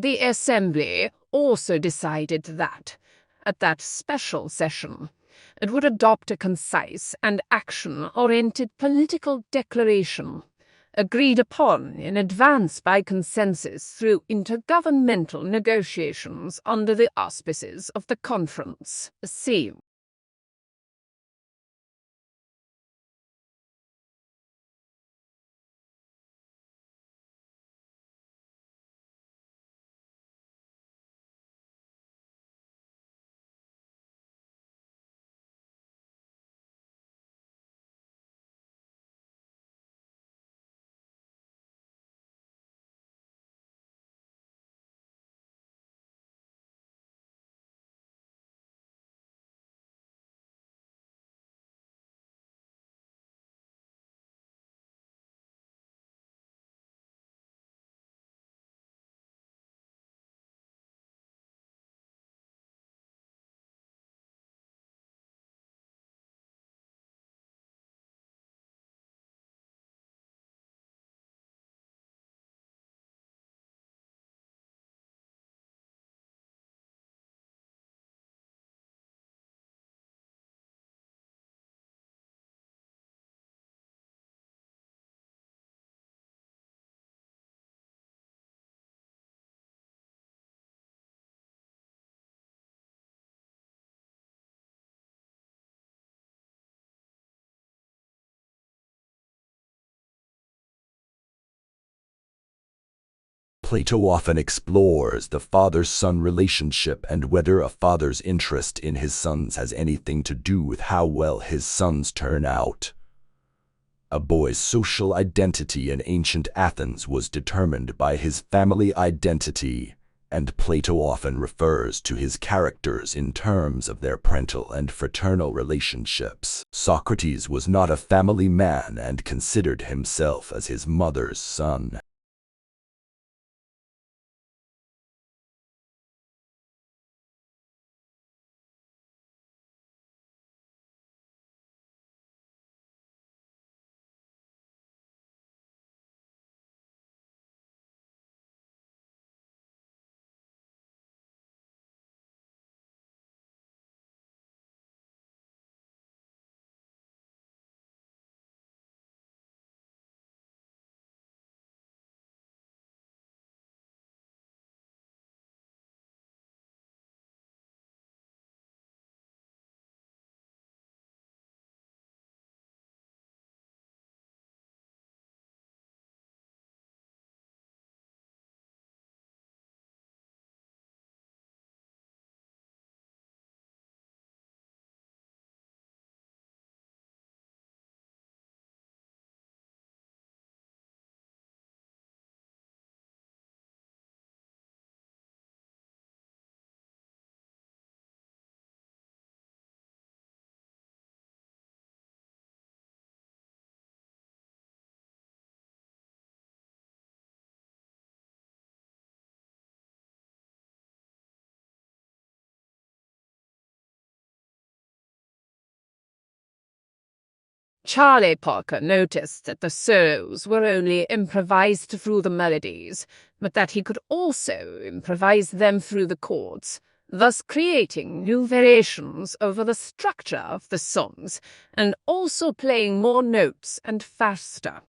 The Assembly also decided that, at that special session, it would adopt a concise and action-oriented political declaration, agreed upon in advance by consensus through intergovernmental negotiations under the auspices of the conference. See Plato often explores the father-son relationship and whether a father's interest in his sons has anything to do with how well his sons turn out. A boy's social identity in ancient Athens was determined by his family identity, and Plato often refers to his characters in terms of their parental and fraternal relationships. Socrates was not a family man and considered himself as his mother's son. Charlie Parker noticed that the solos were only improvised through the melodies, but that he could also improvise them through the chords, thus creating new variations over the structure of the songs and also playing more notes and faster.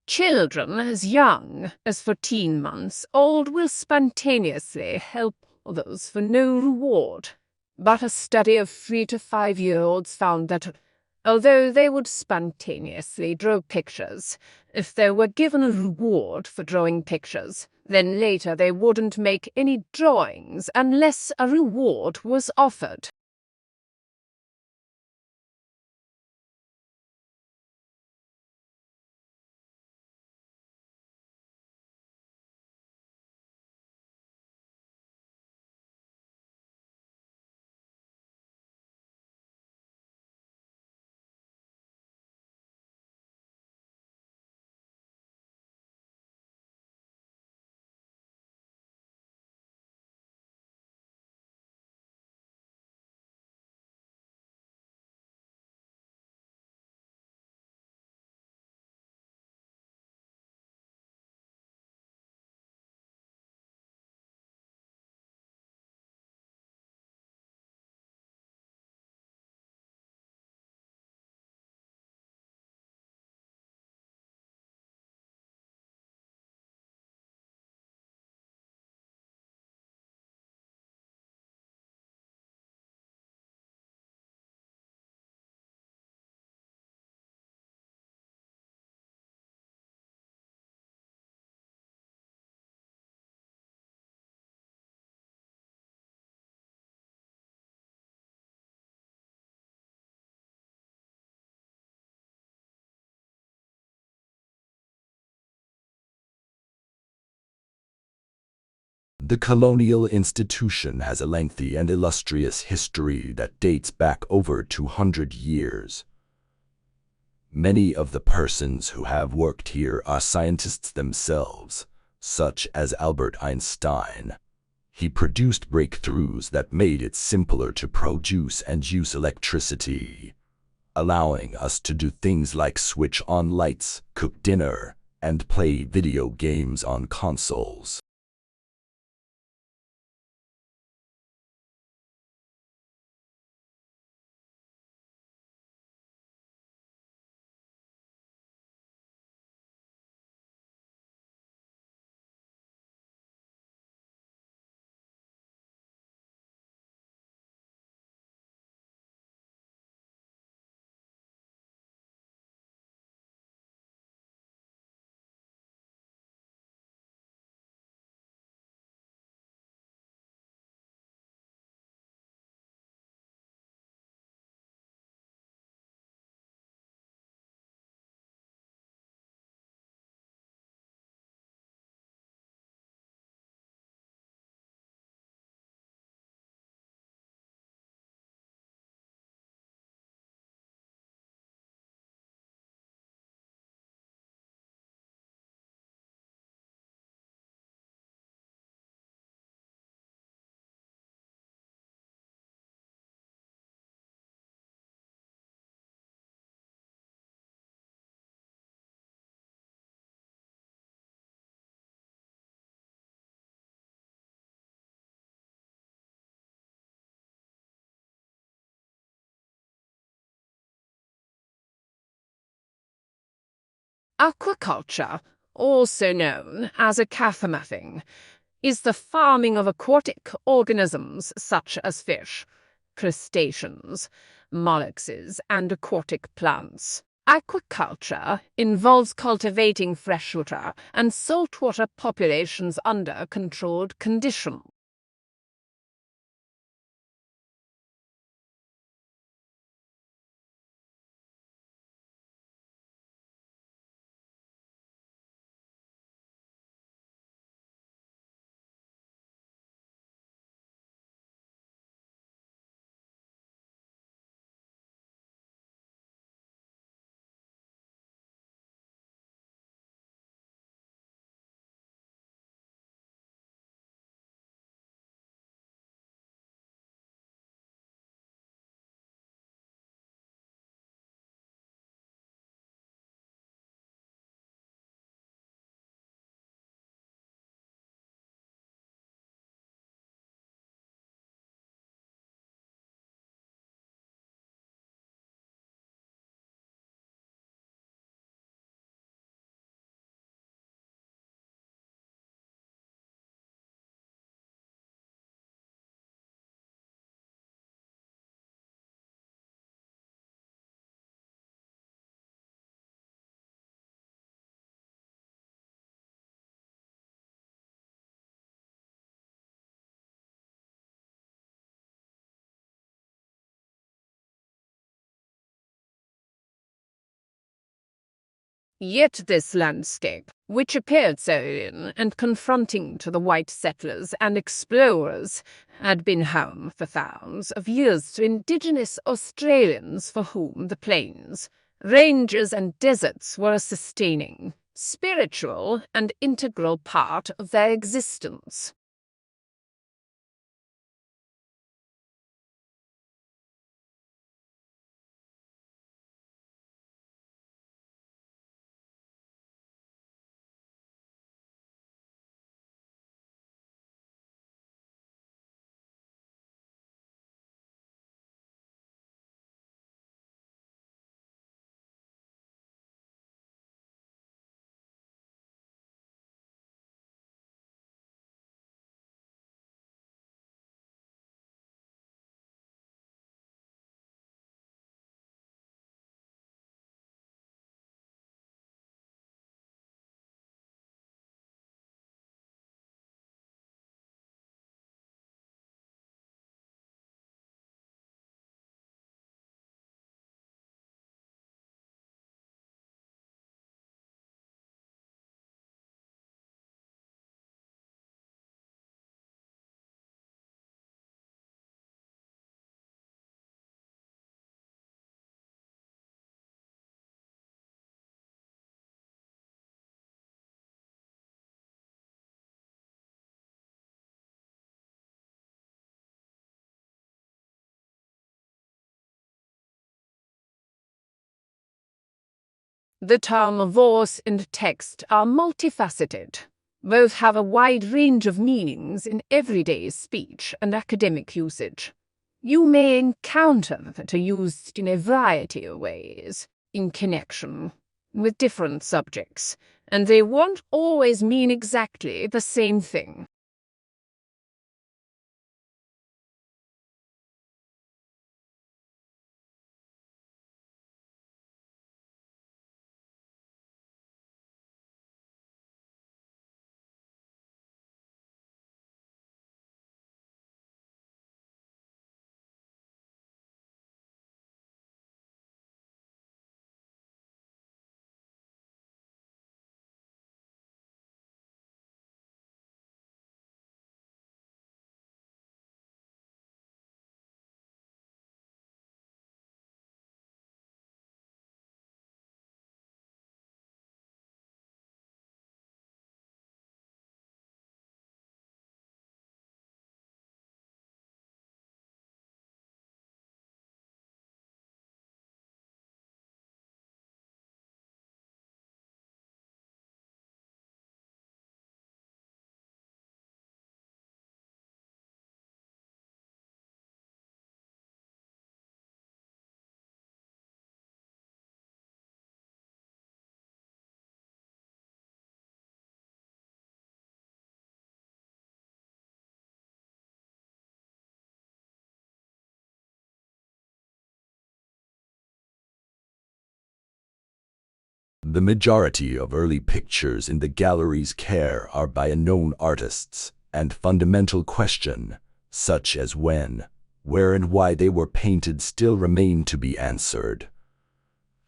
Children as young as 14 months old will spontaneously help others for no reward. But a study of 3 to 5-year-olds found that although they would spontaneously draw pictures, if they were given a reward for drawing pictures, then later they wouldn't make any drawings unless a reward was offered. The colonial institution has a lengthy and illustrious history that dates back over 200 years. Many of the persons who have worked here are scientists themselves, such as Albert Einstein. He produced breakthroughs that made it simpler to produce and use electricity, allowing us to do things like switch on lights, cook dinner, and play video games on consoles. Aquaculture, also known as aquafarming, is the farming of aquatic organisms such as fish, crustaceans, mollusks, and aquatic plants. Aquaculture involves cultivating freshwater and saltwater populations under controlled conditions. Yet this landscape, which appeared so alien and confronting to the white settlers and explorers, had been home for thousands of years to indigenous Australians for whom the plains, ranges and deserts were a sustaining, spiritual and integral part of their existence. The term voice and text are multifaceted. Both have a wide range of meanings in everyday speech and academic usage. You may encounter that are used in a variety of ways, in connection with different subjects, and they won't always mean exactly the same thing. The majority of early pictures in the gallery's care are by unknown artists, and fundamental questions, such as when, where and why they were painted still remain to be answered.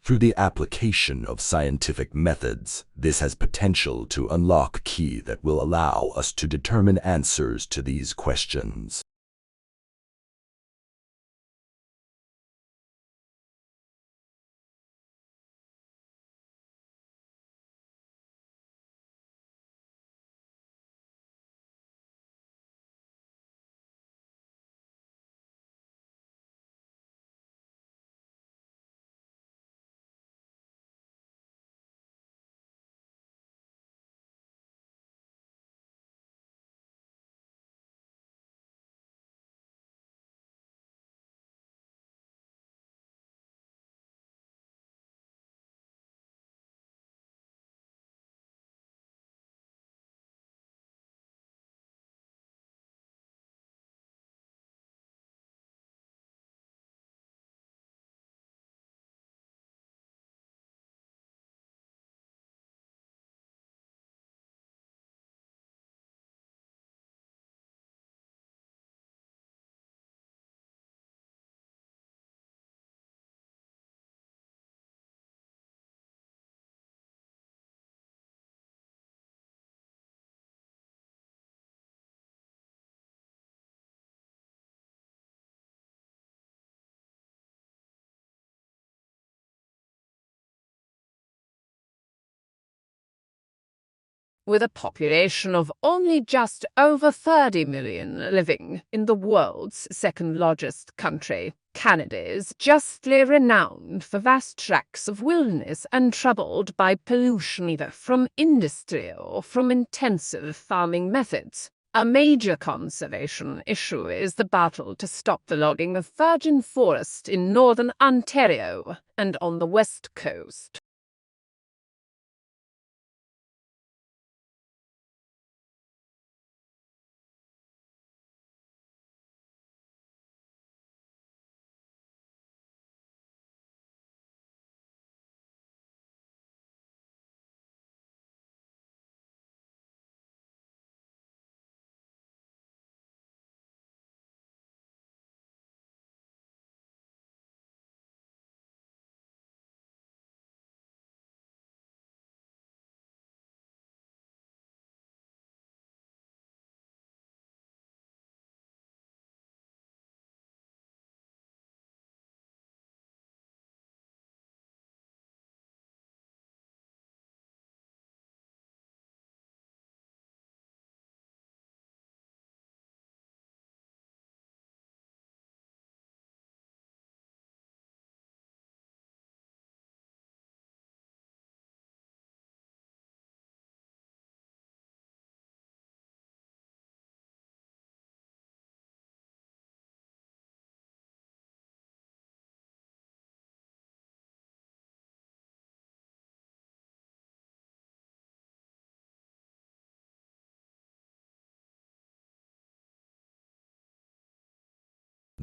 Through the application of scientific methods, this has potential to unlock a key that will allow us to determine answers to these questions. With a population of only just over 30 million living in the world's second largest country, Canada is justly renowned for vast tracts of wilderness untroubled by pollution either from industry or from intensive farming methods. A major conservation issue is the battle to stop the logging of virgin forest in northern Ontario and on the west coast.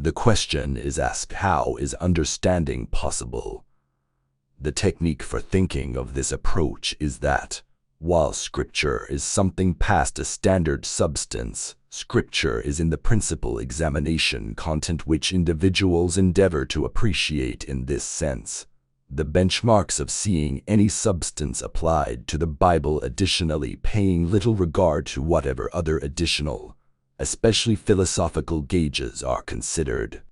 The question is asked, how is understanding possible? The technique for thinking of this approach is that, while scripture is something past a standard substance, scripture is in the principal examination content which individuals endeavor to appreciate in this sense. The benchmarks of seeing any substance applied to the Bible, additionally paying little regard to whatever other additional, especially philosophical gauges are considered.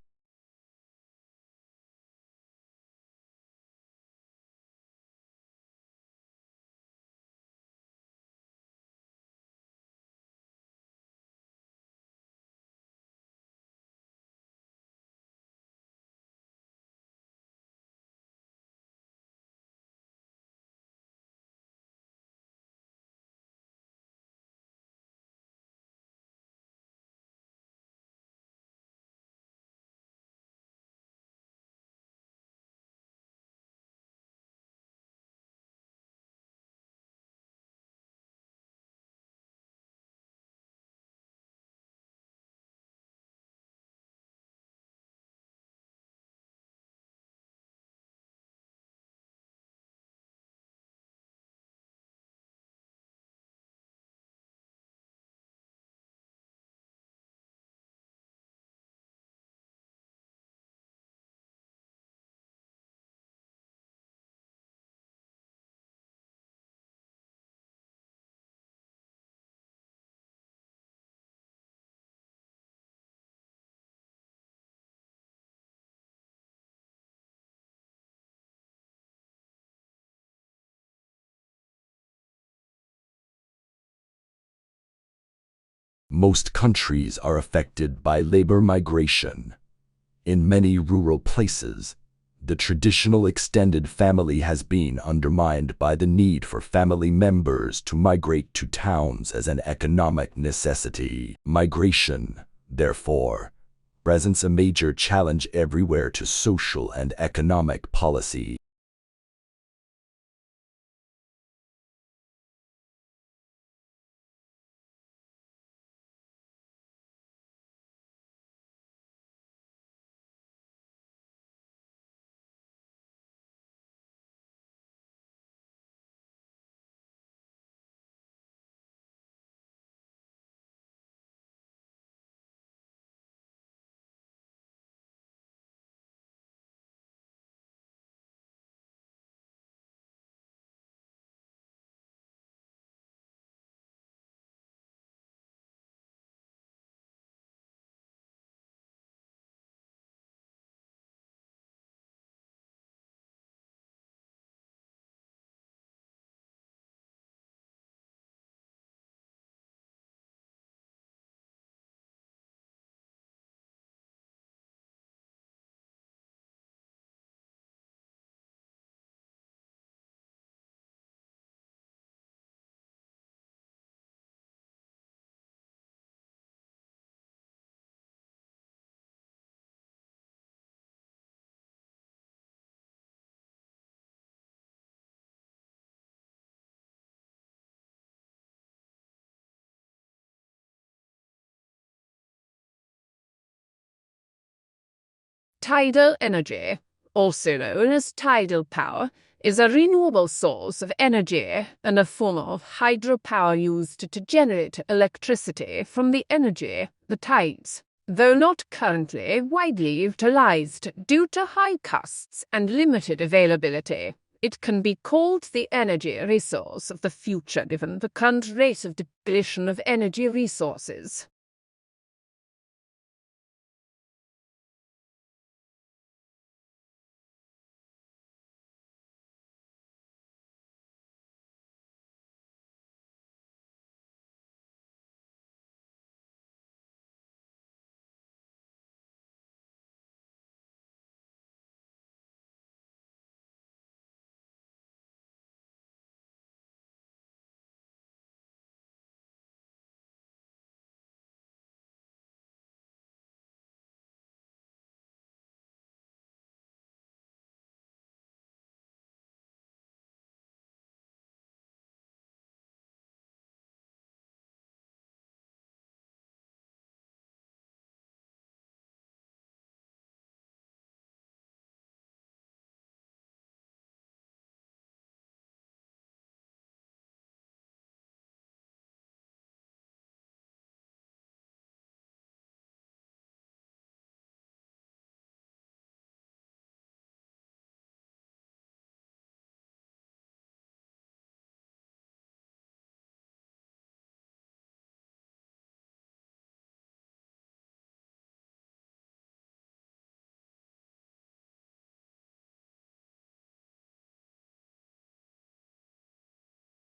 Most countries are affected by labor migration. In many rural places, the traditional extended family has been undermined by the need for family members to migrate to towns as an economic necessity. Migration, therefore, presents a major challenge everywhere to social and economic policy. Tidal energy, also known as tidal power, is a renewable source of energy and a form of hydropower used to generate electricity from the energy, the tides. Though not currently widely utilized due to high costs and limited availability, it can be called the energy resource of the future given the current rate of depletion of energy resources.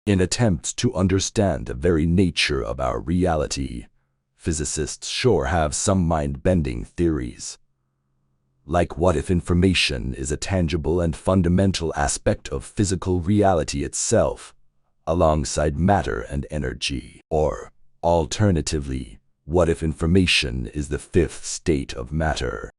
In attempts to understand the very nature of our reality, physicists sure have some mind-bending theories. Like what if information is a tangible and fundamental aspect of physical reality itself, alongside matter and energy? Or, alternatively, what if information is the fifth state of matter?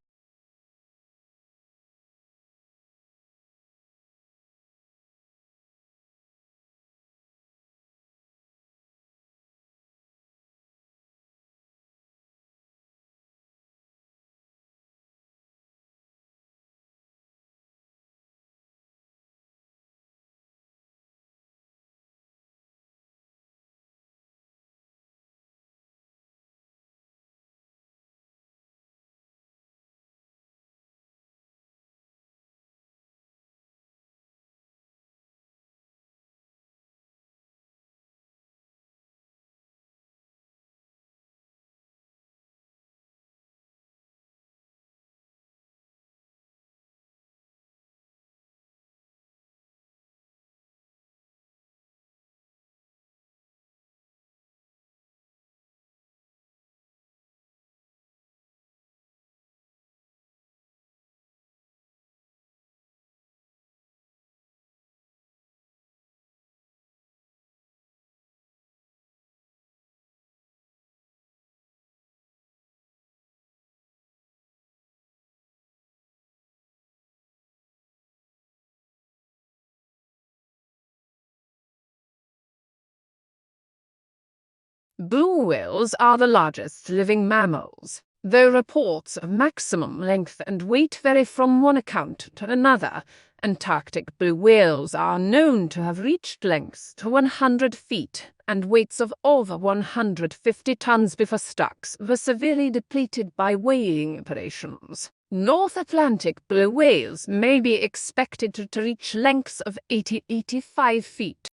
Blue whales are the largest living mammals, though reports of maximum length and weight vary from one account to another. Antarctic blue whales are known to have reached lengths to 100 feet and weights of over 150 tons before stocks were severely depleted by whaling operations. North Atlantic blue whales may be expected to reach lengths of 80-85 feet.